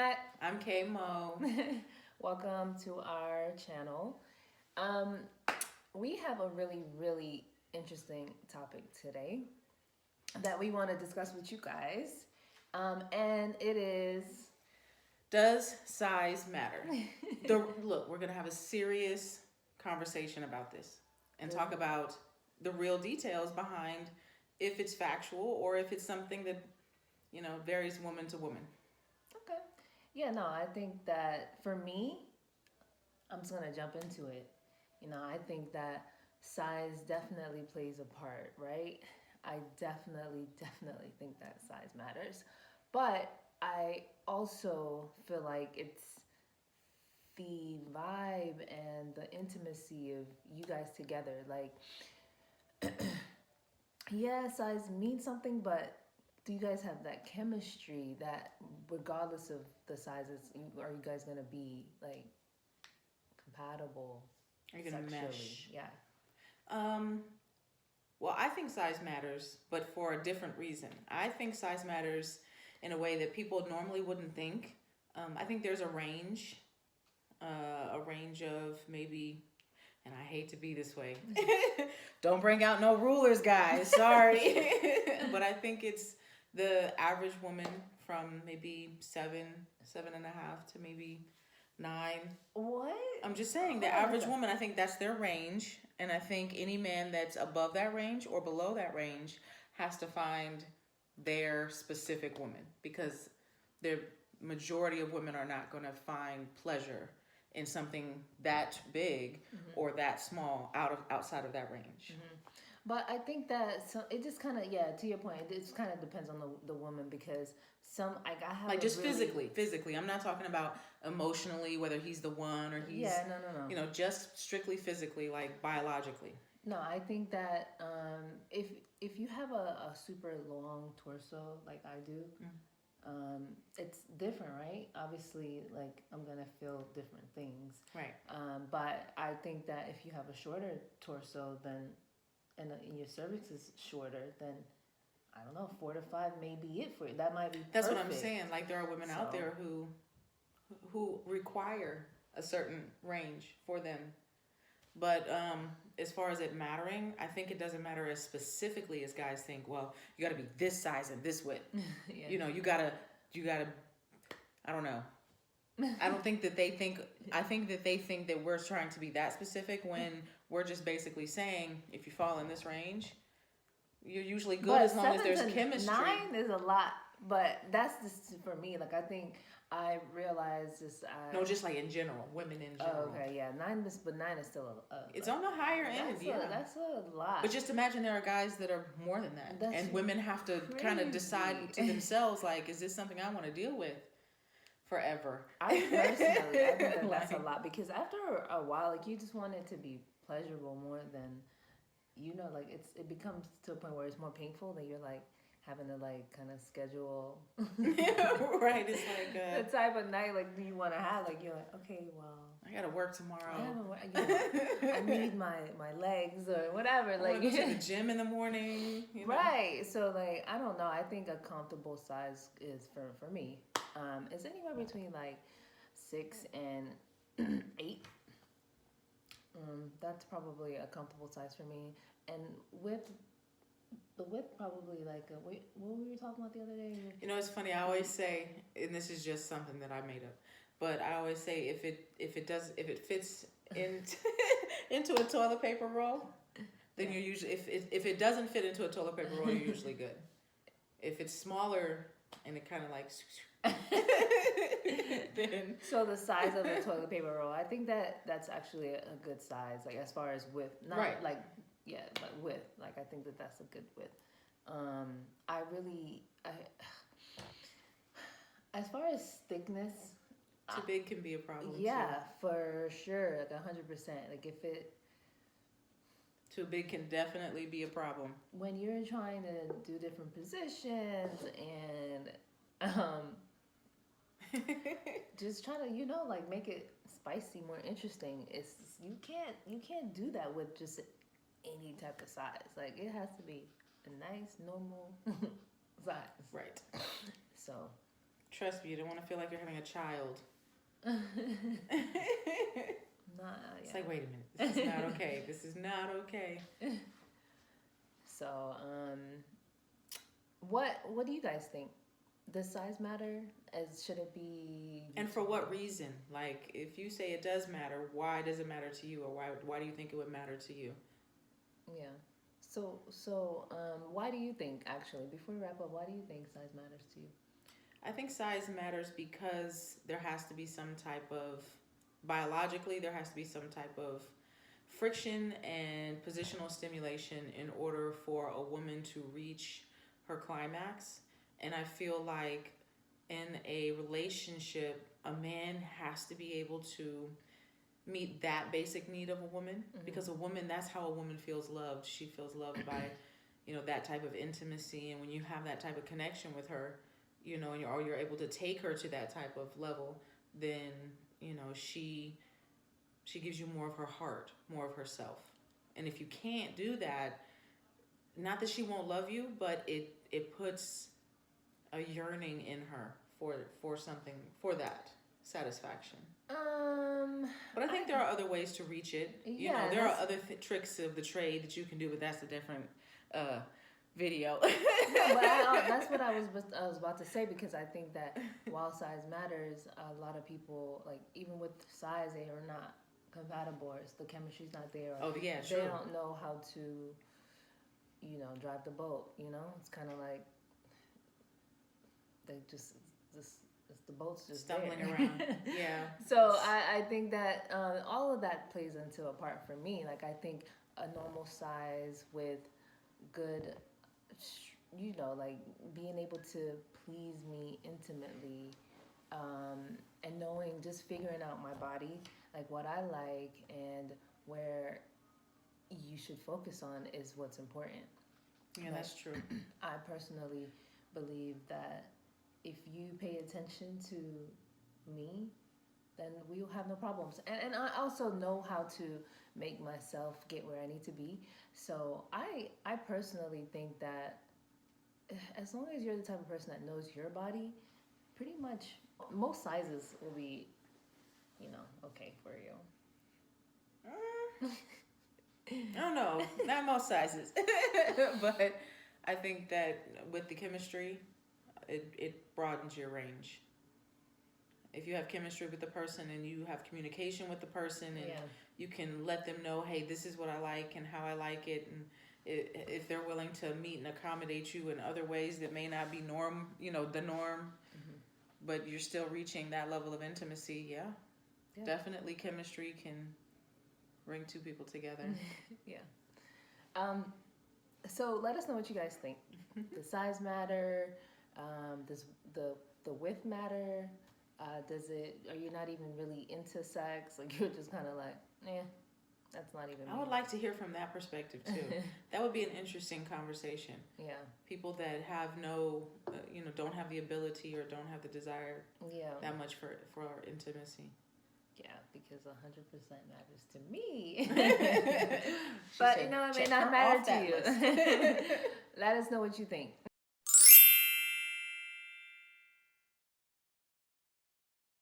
Nat. I'm K-Mo. Welcome to our channel. Um, we have a really interesting topic today that we want to discuss with you guys. And it is. Does size matter? Look, we're going to have a serious conversation about this and talk about the real details behind if it's factual or if it's something that, varies woman to woman. Okay. Yeah, no, I think that for me, I'm just going to jump into it. I think that size definitely plays a part, right? I definitely think that size matters. But I also feel like it's the vibe and the intimacy of you guys together. Like, yeah, size means something, but do you guys have that chemistry that, regardless of the sizes, are you guys gonna be like compatible Are you going to sexually? mesh? Yeah. Um, well, I think size matters, but for a different reason. I think size matters in a way that people normally wouldn't think. I think there's a range of maybe, and I hate to be this way. Don't bring out no rulers, guys. Sorry. But I think it's the average woman from maybe 7.5 to maybe 9. What? I'm just saying, the average woman, I think that's their range. And I think any man that's above that range or below that range has to find their specific woman, because the majority of women are not going to find pleasure in something that big or that small outside of that range. But I think that it just kind of, yeah, to your point, it just kind of depends on the woman, because I have Like, just really, physically. I'm not talking about emotionally, whether he's the one or he's, yeah, no. Just strictly physically, like biologically. No, I think that if you have a super long torso like I do, it's different, right? Obviously, like, I'm gonna feel different things. Right. But I think that if you have a shorter torso, then and your cervix is shorter, then I don't know, 4 to 5 may be it for you. That might be perfect. That's what I'm saying. Like, there are women out there who require a certain range for them. But as far as it mattering, I think it doesn't matter as specifically as guys think. Well, you got to be this size and this width. Yeah. You gotta. I don't know. I don't think that they think. I think that they think that we're trying to be that specific when we're just basically saying, if you fall in this range, you're usually good, but as long as there's chemistry. 9 is a lot, but that's just for me. Like, I think I realize this. No, just like in general, women in general. Oh, okay, yeah, 9 is still it's on the higher end. That's a lot. But just imagine there are guys that are more than that, and women have to kind of decide to themselves, like, is this something I want to deal with forever? I personally, I think that's a lot, because after a while, like, you just want it to be pleasurable more than, like, it becomes to a point where it's more painful that you're like having to like kind of schedule. Right, it's like the type of night like do you want to have, like, you're like, okay, well, I gotta work tomorrow. I need my legs or whatever. I like go to the gym in the morning. Right. So, like, I don't know. I think a comfortable size is for me. Is anywhere between like 6 and 8. That's probably a comfortable size for me. And the width probably like what were we talking about the other day? It's funny. I always say, and this is just something that I made up, but I always say if it fits in into a toilet paper roll, then you're usually, if it doesn't fit into a toilet paper roll, you're usually good. If it's smaller and it kind of like then. So the size of the toilet paper roll, I think that's actually a good size, like, as far as width, not right. Like, yeah, like width, like, I think that's a good width. As far as thickness, too big can be a problem. Yeah, too. For sure, like 100%. Like, if it too big can definitely be a problem when you're trying to do different positions and just trying to like make it spicy, more interesting. It's you can't do that with just any type of size. Like, it has to be a nice normal size. Right. So Trust me, you don't want to feel like you're having a child. It's like, wait a minute, this is not okay. This is not okay. So, what do you guys think? Does size matter? Should it be? And for what reason? Like, if you say it does matter, why does it matter to you, or why do you think it would matter to you? Yeah. So, why do you think, actually, before we wrap up, why do you think size matters to you? I think size matters because there has to be some type of, biologically, there has to be some type of friction and positional stimulation in order for a woman to reach her climax. And I feel like in a relationship, a man has to be able to meet that basic need of a woman, because a woman, that's how a woman feels loved. She feels loved by, that type of intimacy. And when you have that type of connection with her, and you're able to take her to that type of level, then, she gives you more of her heart, more of herself. And if you can't do that, not that she won't love you, but it puts a yearning in her for something, for that satisfaction. But I think there are other ways to reach it. There are other tricks of the trade that you can do, but that's a different video. But that's what I was about to say, because I think that while size matters, a lot of people, like, even with size, they are not compatible, or the chemistry's not there. Oh yeah, true. They don't know how to, drive the boat. It's kind of like they just the boat's just stumbling there. around. Yeah. So I think that all of that plays into a part for me. Like, I think a normal size with good, like being able to please me intimately, and knowing, just figuring out my body, like what I like and where you should focus on is what's important. Yeah, that's true. I personally believe that if you pay attention to me, then we will have no problems. And I also know how to make myself get where I need to be. So I personally think that as long as you're the type of person that knows your body, pretty much most sizes will be, okay for you. I don't know, not most sizes. But I think that with the chemistry, it broadens your range. If you have chemistry with the person and you have communication with the person, and you can let them know, hey, this is what I like and how I like it, and if they're willing to meet and accommodate you in other ways that may not be the norm, but you're still reaching that level of intimacy, yeah. Definitely chemistry can bring two people together. Yeah. So let us know what you guys think. Does size matter? Does the width matter? Are you not even really into sex? Like, you're just kind of like, that's not even me. I would like to hear from that perspective too. That would be an interesting conversation. Yeah. People that have no, don't have the ability or don't have the desire that much for intimacy. Yeah, because 100% matters to me. But, it may not matter to you. Let us know what you think.